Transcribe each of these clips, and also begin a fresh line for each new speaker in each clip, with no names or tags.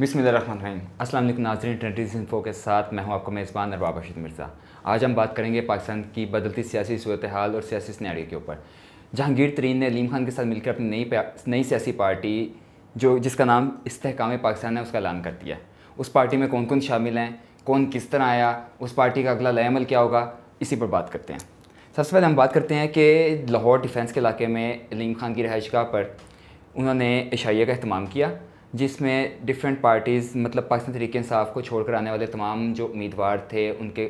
बिस्मिल्लाहिर्रहमानिर्रहीम। अस्सलाम वालेकुम नाज़रीन, ट्रेंडीज़ इन्फो के साथ मैं हूं आपका मेज़बान अरबाब रशीद मिर्ज़ा। आज हम बात करेंगे पाकिस्तान की बदलती सियासी सूरत हाल और सियासी सिनेरियो के ऊपर। जहांगीर तरीन ने अलीम खान के साथ मिलकर अपनी नई सियासी पार्टी जिसका नाम इस्तेहकाम पाकिस्तान है उसका ऐलान कर दिया। उस पार्टी में कौन कौन शामिल हैं, कौन किस तरह आया, उस पार्टी का अगला लाएअमल क्या होगा, इसी पर बात करते हैं। सबसे पहले हम बात करते हैं कि लाहौर डिफेंस के इलाके में अलीम खान की रहायशगाह पर उन्होंने इशाइया का अहतमाम किया, जिसमें डिफरेंट पार्टीज़ मतलब पाकिस्तान तहरीक इंसाफ को छोड़कर आने वाले तमाम जो उम्मीदवार थे, उनके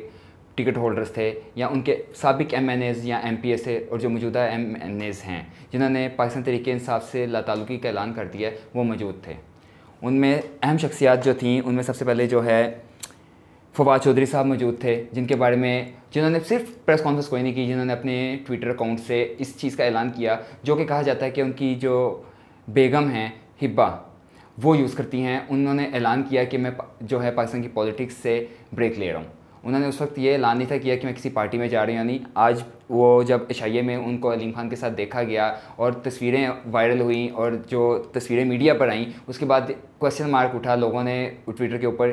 टिकट होल्डर्स थे या उनके साबिक MNAs या MPs थे और जो मौजूदा MNAs हैं जिन्होंने पाकिस्तान तहरीक इंसाफ से लाताल्लुकी का ऐलान कर दिया, वो मौजूद थे। उनमें अहम शख्सियात जो थीं, उनमें सबसे पहले जो है फवाद चौधरी साहब मौजूद थे, जिन्होंने सिर्फ प्रेस कॉन्फ्रेंस कोई नहीं की, जिन्होंने अपने ट्विटर अकाउंट से इस चीज़ का ऐलान किया जो कि कहा जाता है कि उनकी जो बेगम हैं हिब्बा वो यूज़ करती हैं। उन्होंने ऐलान किया कि मैं जो है पाकिस्तान की पॉलिटिक्स से ब्रेक ले रहा हूँ। उन्होंने उस वक्त ये ऐलान नहीं था किया कि मैं किसी पार्टी में जा रही हूँ। नहीं, आज वो जब इशाइये में उनको अलीम खान के साथ देखा गया और तस्वीरें वायरल हुई और जो तस्वीरें मीडिया पर आईं, उसके बाद क्वेश्चन मार्क उठा, लोगों ने ट्विटर के ऊपर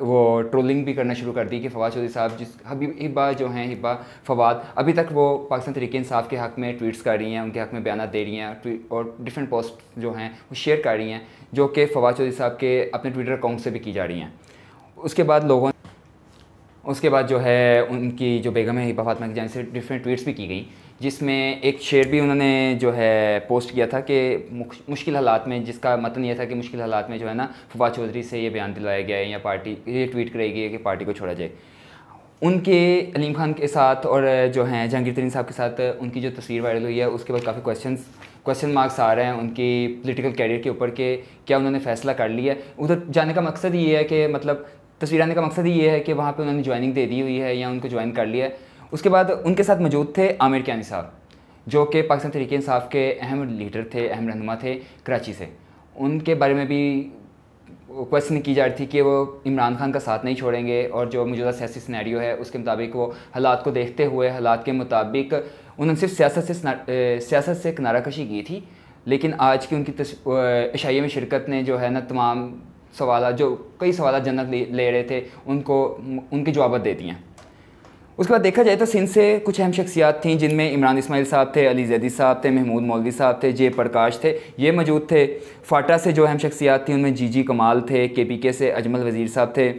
वो ट्रोलिंग भी करना शुरू कर दी कि फवाद चौधरी साहब हिब्बा जो हैं, हिब्बा फवाद अभी तक वो पाकिस्तान तहरीक इंसाफ के हक़ में ट्वीट्स कर रही हैं, उनके हक़ में बयान दे रही हैं और डिफरेंट पोस्ट जो हैं वो शेयर कर रही हैं, जो कि फवाद चौधरी साहब के अपने ट्विटर अकाउंट से भी की जा रही हैं। उसके बाद जो है उनकी जो बेगम है हिब्बा फातिमा की जानिब से डिफरेंट ट्वीट्स भी की गई, जिसमें एक शेर भी उन्होंने जो है पोस्ट किया था कि मुश्किल हालात में, जिसका मतलब ये था कि मुश्किल हालात में जो है ना फवाद चौधरी से ये बयान दिलाया गया है या पार्टी ये ट्वीट करेगी कि पार्टी को छोड़ा जाए। उनके अलीम खान के साथ और जो हैं जहांगीर तरीन साहब के साथ उनकी जो तस्वीर वायरल हुई है, उसके बाद काफ़ी क्वेश्चन मार्क्स आ रहे हैं उनकी पॉलिटिकल कैरियर के ऊपर कि क्या उन्होंने फ़ैसला कर लिया है। उधर जाने का मकसद ये है कि मतलब तस्वीर आने का मकसद ही ये है कि वहाँ पे उन्होंने ज्वाइनिंग दे दी हुई है या उनको ज्वाइन कर लिया है। उसके बाद उनके साथ मौजूद थे आमिर कियानी साहब, जो कि पाकिस्तान तहरीक इंसाफ के अहम लीडर थे, अहम रहनुमा थे कराची से। उनके बारे में भी क्वेश्चन की जा रही थी कि वो इमरान खान का साथ नहीं छोड़ेंगे और जो मौजूदा सियासी सिनेरियो है उसके मुताबिक वो हालात को देखते हुए, हालात के मुताबिक उन्होंने सिर्फ सियासत से किनाराकशी की थी। लेकिन आज की उनकी इशाइये में शिरकत ने जो है ना तमाम कई सवाल जन्नत ले रहे थे उनके जवाब दे दिए हैं। उसके बाद देखा जाए तो सिंध से कुछ अहम शख्सियात थीं, जिनमें इमरान इस्माइल साहब थे, अली जैदी साहब थे, महमूद मौलवी साहब थे, जे प्रकाश थे, ये मौजूद थे। फाटा से जो अहम शख्सियात थी उनमें जीजी कमाल थे, KPK से अजमल वज़ीर साहब थे।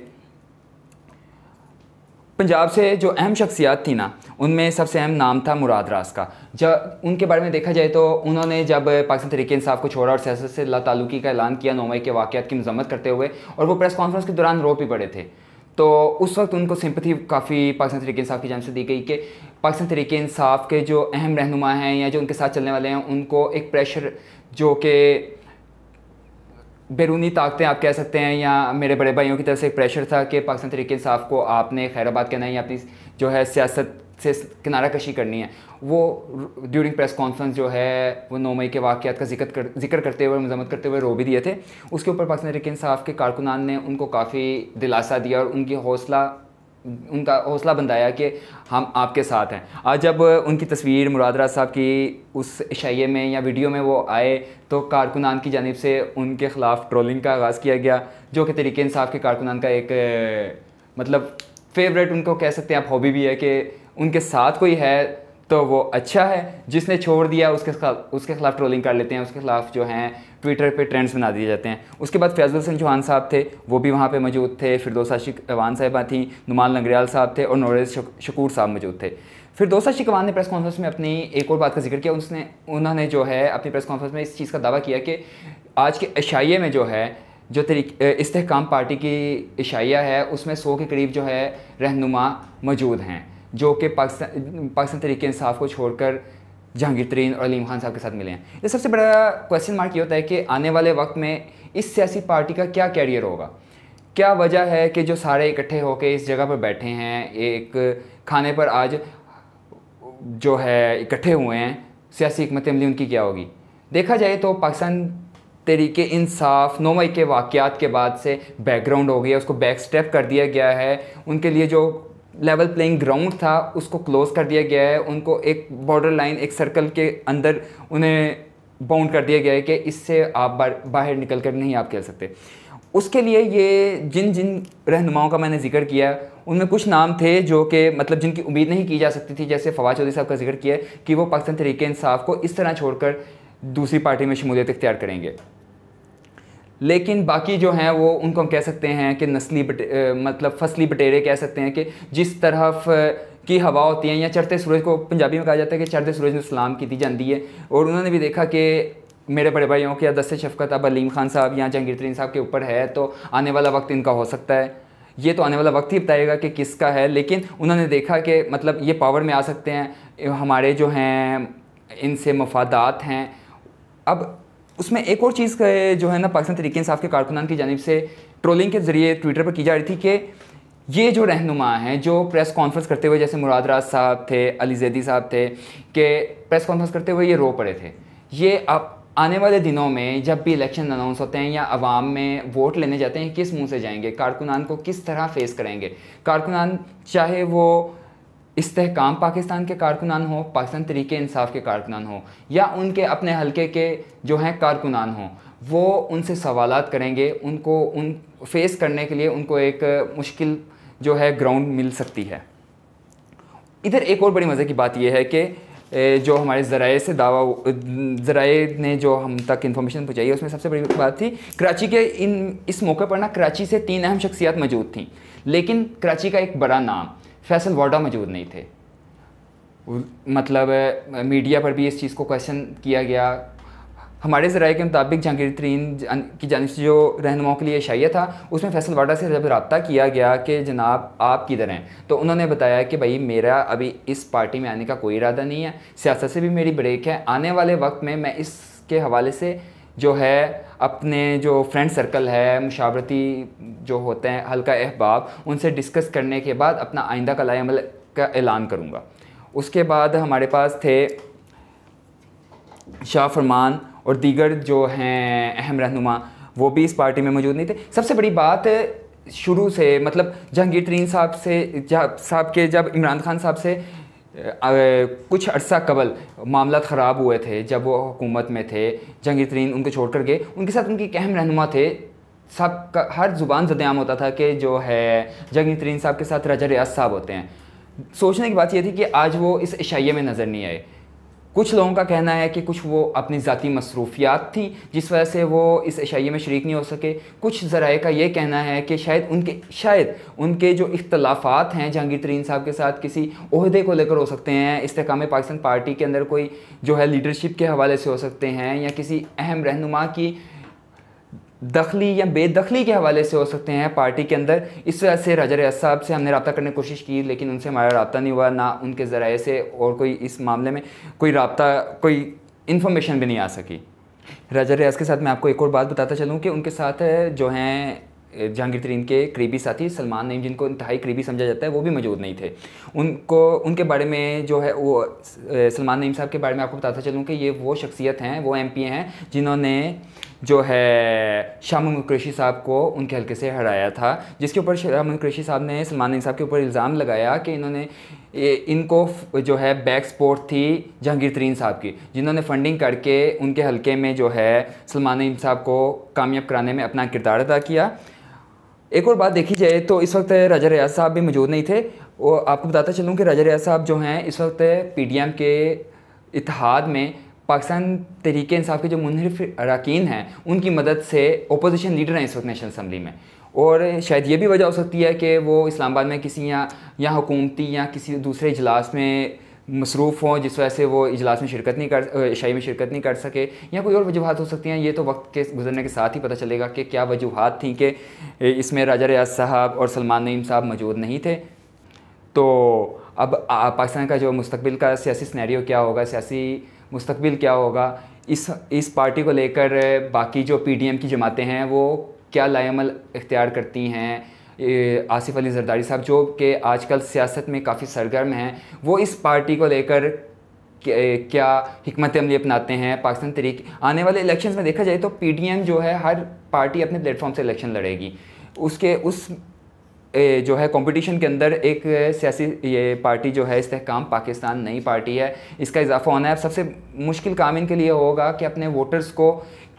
पंजाब से जो अहम शख्सियात थी ना, उनमें सबसे अहम नाम था मुराद रास का। जब उनके बारे में देखा जाए तो उन्होंने जब पाकिस्तान तहरीक इंसाफ को छोड़ा और सियासत से लाताल्लुकी का ऐलान किया 9 मई के वाक़यात की मज़म्मत करते हुए, और वो प्रेस कॉन्फ्रेंस के दौरान रो भी पड़े थे, तो उस वक्त उनको सिंपथी काफ़ी पाकिस्तान तहरीक इंसाफ की जानिब से दी गई कि पाकिस्तान तहरीक इंसाफ के जो अहम रहनुमा हैं या जो उनके साथ चलने वाले हैं उनको एक प्रेशर, जो कि बैरूनी ताकतें आप कह सकते हैं या मेरे बड़े भाइयों की तरफ से एक प्रेशर था कि पाकिस्तान तहरीक इंसाफ को आपने खैराबाद कहना है या अपनी जो है सियासत से किनाराकशी करनी है। वो ड्यूरिंग प्रेस कॉन्फ्रेंस जो है वो 9 मई के वाक़यात का जिक्र करते हुए, मज़म्मत करते हुए रो भी दिए थे। उसके ऊपर पाकिस्तान तहरीक इंसाफ के कारकुनान ने उनको काफ़ी दिलासा दिया और उनका हौसला बंधाया कि हम आपके साथ हैं। आज जब उनकी तस्वीर मुराद रास साहब की उस इशाइये में या वीडियो में वो आए तो कारकुनान की जानिब से उनके ख़िलाफ़ ट्रोलिंग का आगाज़ किया गया, जो कि तहरीक इंसाफ के कारकुनान का एक मतलब फेवरेट उनको कह सकते हैं आप हॉबी भी है कि उनके साथ कोई है तो वो अच्छा है, जिसने छोड़ दिया उसके खिलाफ ट्रोलिंग कर लेते हैं, उसके खिलाफ जो हैं ट्विटर पे ट्रेंड्स बना दिए जाते हैं। उसके बाद फैज़ल हसन चौहान साहब थे, वो भी वहाँ पे मौजूद थे। फिरदौस आशिक अवान साहिबा थी, नुमान लंगरियाल साहब थे और नौरेज़ शकूर साहब मौजूद थे। फिरदौस आशिक अवान ने प्रेस कॉन्फ्रेंस में अपनी एक और बात का जिक्र किया। उन्होंने जो है अपनी प्रेस कॉन्फ्रेंस में इस चीज़ का दावा किया कि आज के इशाइये में जो है जो इस्तेहकाम पार्टी की इशाइया है उसमें 100 के करीब जो है रहनुमा मौजूद हैं, जो कि पाकिस्तान तहरीक इंसाफ को छोड़कर जहांगीर तरीन और अलीम खान साहब के साथ मिले हैं। ये सबसे बड़ा क्वेश्चन मार्क ये होता है कि आने वाले वक्त में इस सियासी पार्टी का क्या कैरियर होगा। क्या वजह है कि जो सारे इकट्ठे होकर इस जगह पर बैठे हैं, एक खाने पर आज जो है इकट्ठे हुए हैं, सियासी हिकमत अमली उनकी क्या होगी। देखा जाए तो पाकिस्तान तहरीक इंसाफ 9 मई के वाक़यात के बाद से बैकग्राउंड हो गया, उसको बैक स्टेप कर दिया गया है। उनके लिए जो लेवल प्लेइंग ग्राउंड था उसको क्लोज़ कर दिया गया है। उनको एक बॉर्डर लाइन, एक सर्कल के अंदर उन्हें बाउंड कर दिया गया है कि इससे आप बाहर निकल कर नहीं आप खेल सकते। उसके लिए ये जिन जिन रहनुमाओं का मैंने जिक्र किया उनमें कुछ नाम थे जो कि मतलब जिनकी उम्मीद नहीं की जा सकती थी, जैसे फवाद चौधरी साहब का जिक्र किया कि वो पाकिस्तान तहरीक इंसाफ को इस तरह छोड़कर दूसरी पार्टी में शमूलियत इख्तियार करेंगे। लेकिन बाकी जो हैं वो उनको हम कह सकते हैं कि मतलब फसली बटेरे कह सकते हैं कि जिस तरफ की हवा होती है, या चढ़ते सूरज को पंजाबी में कहा जाता है कि चढ़ते सूरज में सलाम की जाती है। और उन्होंने भी देखा कि मेरे बड़े भाइयों के दस्ते शफ़क़त अब अलीम खान साहब या जहांगीर तरीन साहब के ऊपर है, तो आने वाला वक्त इनका हो सकता है। ये तो आने वाला वक्त ही बताएगा कि किसका है, लेकिन उन्होंने देखा कि मतलब ये पावर में आ सकते हैं, हमारे जो हैं इनसे मफादात हैं। अब उसमें एक और चीज़ जो है ना, पाकिस्तान तहरीक इंसाफ के कारकुनान की जानिब से ट्रोलिंग के ज़रिए ट्विटर पर की जा रही थी कि ये जो रहनुमा हैं जो प्रेस कॉन्फ्रेंस करते हुए, जैसे मुराद राज साहब थे, अली जैदी साहब थे, कि प्रेस कॉन्फ्रेंस करते हुए ये रो पड़े थे। ये अब आने वाले दिनों में जब भी इलेक्शन अनाउंस होते हैं या अवाम में वोट लेने जाते हैं, किस मुंह से जाएंगे, कारकुनान को किस तरह फेस करेंगे। कारकुनान चाहे वो इस्तेहकाम पाकिस्तान के कारकुनान हो, पाकिस्तान तहरीक इंसाफ के कारकुनान हो, या उनके अपने हलके के जो हैं कारकुनान हों, वो उनसे सवालात करेंगे। उनको उन फेस करने के लिए उनको एक मुश्किल जो है ग्राउंड मिल सकती है। इधर एक और बड़ी मज़े की बात यह है कि जो हमारे ज़राए से ज़राए ने जो हम तक इन्फॉर्मेशन पहुँचाई है, उसमें सबसे बड़ी बात थी कराची के इस मौके पर ना कराची से 3 अहम शख्सियात मौजूद थीं, लेकिन कराची का एक बड़ा नाम फैसल वाडा मौजूद नहीं थे। मतलब मीडिया पर भी इस चीज़ को क्वेश्चन किया गया। हमारे ज़राए के मुताबिक जहांगीर तरीन की जानिब से जो रहनुमाओं के लिए इशाइया था, उसमें फैसल वाडा से जब रब्ता किया गया कि जनाब आप किधर हैं, तो उन्होंने बताया कि भाई मेरा अभी इस पार्टी में आने का कोई इरादा नहीं है, सियासत से भी मेरी ब्रेक है। आने वाले वक्त में मैं इसके हवाले से जो है अपने जो फ्रेंड सर्कल है, मुशावरती जो होते हैं हल्का अहबाब, उनसे डिस्कस करने के बाद अपना आइंदा का लाए अमल का ऐलान करूँगा। उसके बाद हमारे पास थे शाह फरमान और दीगर जो हैं अहम रहनुमा, वो भी इस पार्टी में मौजूद नहीं थे। सबसे बड़ी बात शुरू से मतलब जहांगीर तरीन साहब के जब इमरान खान साहब से कुछ अर्सा कबल मामला ख़राब हुए थे, जब वो हुकूमत में थे, जहांगीर तरीन उनको छोड़ कर गए, उनके साथ उनके एक अहम रहनुमा थे। सबका हर ज़ुबान ज़द-ए-आम होता था कि जो है जहांगीर तरीन साहब के साथ रजा रियाज साहब होते हैं। सोचने की बात यह थी कि आज वो इस इशाइये में नज़र नहीं आए। कुछ लोगों का कहना है कि कुछ वो अपनी ज़ाती मसरूफियात थी जिस वजह से वो इस इशाइये में शरीक नहीं हो सके। कुछ ज़राए का ये कहना है कि शायद उनके जो इख्तलाफात हैं जहांगीर तरीन साहब के साथ किसी ओहदे को लेकर हो सकते हैं, इस्तेहकाम पाकिस्तान पार्टी के अंदर कोई जो है लीडरशिप के हवाले से हो सकते हैं, या किसी अहम रहनुमा की दखली या बेदखली के हवाले से हो सकते हैं पार्टी के अंदर। इस वजह से रजा रियाज साहब से हमने रब्ता करने की कोशिश की, लेकिन उनसे हमारा रब्ता नहीं हुआ, ना उनके ज़राए से और कोई इस मामले में कोई कोई इन्फॉर्मेशन भी नहीं आ सकी। रजा रियाज के साथ मैं आपको एक और बात बताता चलूँ कि उनके साथ जो हैं जहांगीर तरीन के करीबी साथी सलमान नईम, जिनको इंतहाई करीबी समझा जाता है, वो भी मौजूद नहीं थे। उनके बारे में जो है वो सलमान नईम साहब के बारे में आपको बताता चलूँ कि ये वो शख्सियत हैं, वो MP हैं जिन्होंने जो है शाह महमूद कुरैशी साहब को उनके हल्के से हराया था, जिसके ऊपर शाह महमूद कुरैशी साहब ने सलमान नईम साहब के ऊपर इल्ज़ाम लगाया कि इनको जो है बैक सपोर्ट थी जहांगीर तरीन साहब की, जिन्होंने फंडिंग करके उनके हल्के में जो है सलमान नईम साहब को कामयाब कराने में अपना किरदार अदा किया। एक और बात देखी जाए तो इस वक्त रजा रियाज साहब भी मौजूद नहीं थे। और आपको बताता चलूँ कि रजा रियाज साहब जो हैं इस वक्त PDM के इत्तेहाद में पाकिस्तान तहरीक इंसाफ के जो मुनहरिफ अरकान हैं उनकी मदद से ओपोजिशन लीडर हैं इस वक्त नेशनल असम्बली में। और शायद ये भी वजह हो सकती है कि वो इस्लामाबाद में किसी या हुकूमती या किसी दूसरे इजलास में मसरूफ़ हों, जिस वजह से वो इजलास में इशाई में शिरकत नहीं कर सके, या कोई और वजूहत हो सकती हैं। ये तो वक्त के गुजरने के साथ ही पता चलेगा कि क्या वजूहत थी कि इसमें रजा रियाज साहब और सलमान नईम साहब मौजूद नहीं थे। तो अब पाकिस्तान का जो मुस्तकबिल का सियासी सिनेरियो क्या होगा, सियासी मुस्तकबिल क्या होगा, इस पार्टी को लेकर बाकी जो PDM की जमातें हैं वो क्या लाएअमल इख्तियार करती हैं। आसिफ अली जरदारी साहब जो कि आजकल सियासत में काफ़ी सरगर्म हैं, वो इस पार्टी को लेकर क्या हिकमत अमली अपनाते हैं। पाकिस्तान तहरीक आने वाले इलेक्शंस में देखा जाए तो PDM जो है हर पार्टी अपने प्लेटफॉर्म से इलेक्शन लड़ेगी। उस जो है कंपटीशन के अंदर एक सियासी ये पार्टी जो है इस्तेहकाम पाकिस्तान नई पार्टी है, इसका इजाफा होना है। अब सबसे मुश्किल काम इनके लिए होगा कि अपने वोटर्स को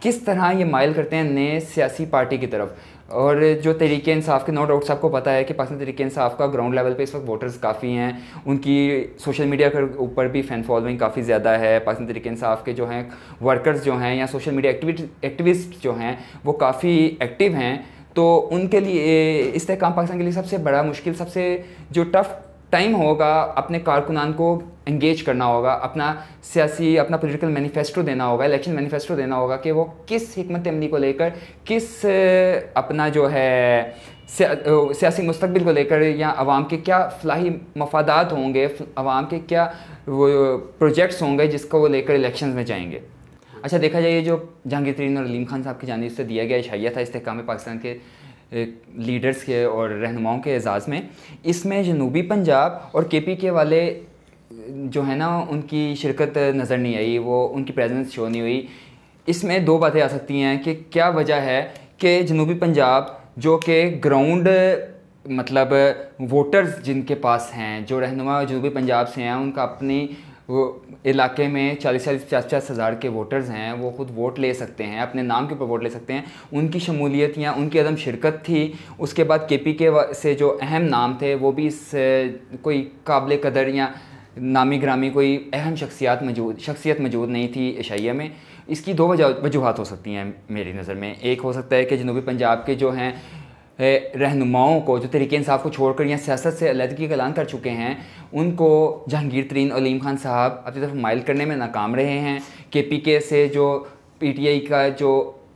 किस तरह ये माइल करते हैं नए सियासी पार्टी की तरफ। और जो तहरीक इंसाफ के, नो डाउट सबको पता है कि पाकिस्तान तहरीक इंसाफ का ग्राउंड लेवल पे इस वक्त वोटर्स काफ़ी हैं, उनकी सोशल मीडिया के ऊपर भी फ़ैन फॉलोइंग काफ़ी ज़्यादा है। पाकिस्तान तहरीक इंसाफ के जो हैं वर्कर्स जो हैं या सोशल मीडिया एक्टिविस्ट जो हैं वो काफ़ी एक्टिव हैं। तो उनके लिए इस्तेहकाम पाकिस्तान के लिए सबसे बड़ा मुश्किल, सबसे जो टफ़ टाइम होगा, अपने कारकुनान को इंगेज करना होगा, अपना सियासी, अपना पॉलिटिकल मैनिफेस्टो देना होगा, इलेक्शन मैनिफेस्टो देना होगा कि वो किस हिकमत अमली को लेकर, किस अपना जो है सियासी मुस्तकबिल को लेकर, या आवाम के क्या फलाही मफादात होंगे, आवाम के क्या वो प्रोजेक्ट्स होंगे जिसको वो लेकर इलेक्शन में जाएंगे। अच्छा, देखा जाए जो जहांगीर तरीन और अलीम खान साहब की जानिब से दिया गया इशाइया था इस्तेहकाम पाकिस्तान के लीडर्स के और रहनुमाओं के एजाज़ में, इसमें जनूबी पंजाब और KP के वाले जो है ना उनकी शिरकत नज़र नहीं आई, वो उनकी प्रेजेंस शो नहीं हुई। इसमें दो बातें आ सकती हैं कि क्या वजह है कि जनूबी पंजाब जो कि ग्राउंड मतलब वोटर्स जिनके पास हैं, जो रहनुमा जनूबी पंजाब से हैं, उनका अपनी वो इलाके में 40-50 हज़ार के वोटर्स हैं, वो खुद वोट ले सकते हैं, अपने नाम के ऊपर वोट ले सकते हैं। उनकी शमूलियत या उनकी अदम शिरकत थी। उसके बाद KP के से जो अहम नाम थे वो भी कोई काबिल कदर या नामी ग्रामी कोई अहम शख्सियत मौजूद नहीं थी इशाइया में। इसकी दो वजूहात हो सकती हैं मेरी नज़र में। एक हो सकता है कि जनूबी पंजाब के जो हैं रहनुमाओं को, जो तहरीक इंसाफ को छोड़कर या सियासत से अलहदगी का ऐलान कर चुके हैं, उनको जहांगीर तरीन और अलीम खान साहब अपनी तरफ माइल करने में नाकाम रहे हैं। KP के से जो PTI का जो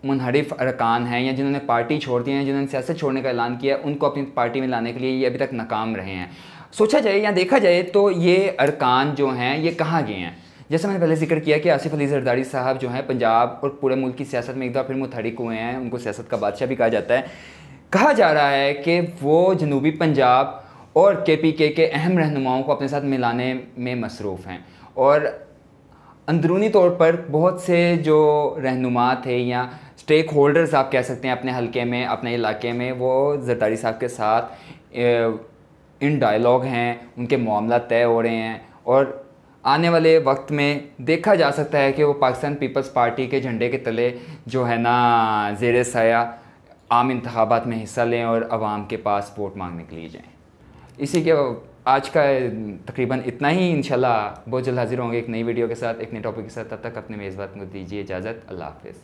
मुनहरिफ अरकान हैं या जिन्होंने पार्टी छोड़ दी है, जिन्होंने सियासत छोड़ने का ऐलान किया, उनको अपनी पार्टी में लाने के लिए ये अभी तक नाकाम रहे हैं। सोचा जाए या देखा जाए तो ये अरकान जो हैं ये कहाँ गए हैं। जैसे मैंने पहले जिक्र किया कि आसिफ अली जरदारी साहब जो हैं पंजाब और पूरे मुल्क की सियासत में एक बार फिर मुतहरिक हुए हैं, उनको सियासत का बादशाह भी कहा जाता है। कहा जा रहा है कि वो जनूबी पंजाब और KP के अहम रहनुमाओं को अपने साथ मिलाने में मसरूफ़ हैं, और अंदरूनी तौर पर बहुत से जो रहनुमा थे या स्टेक होल्डर्स आप कह सकते हैं अपने हलके में, अपने इलाके में, वो जरदारी साहब के साथ इन डायलॉग हैं, उनके मामला तय हो रहे हैं, और आने वाले वक्त में देखा जा सकता है कि वो पाकिस्तान पीपल्स पार्टी के झंडे के तले जो है ना ज़ेरे साया आम इंतखाबात में हिस्सा लें और आवाम के पास वोट मांगने के लिए जाएं। इसी के आज का तकरीबन इतना ही। इंशाल्लाह बहुत जल्द हाजिर होंगे एक नई वीडियो के साथ, एक नए टॉपिक के साथ। तब तक अपने मेज़बान को दीजिए इजाज़त। अल्लाह हाफ़िज़।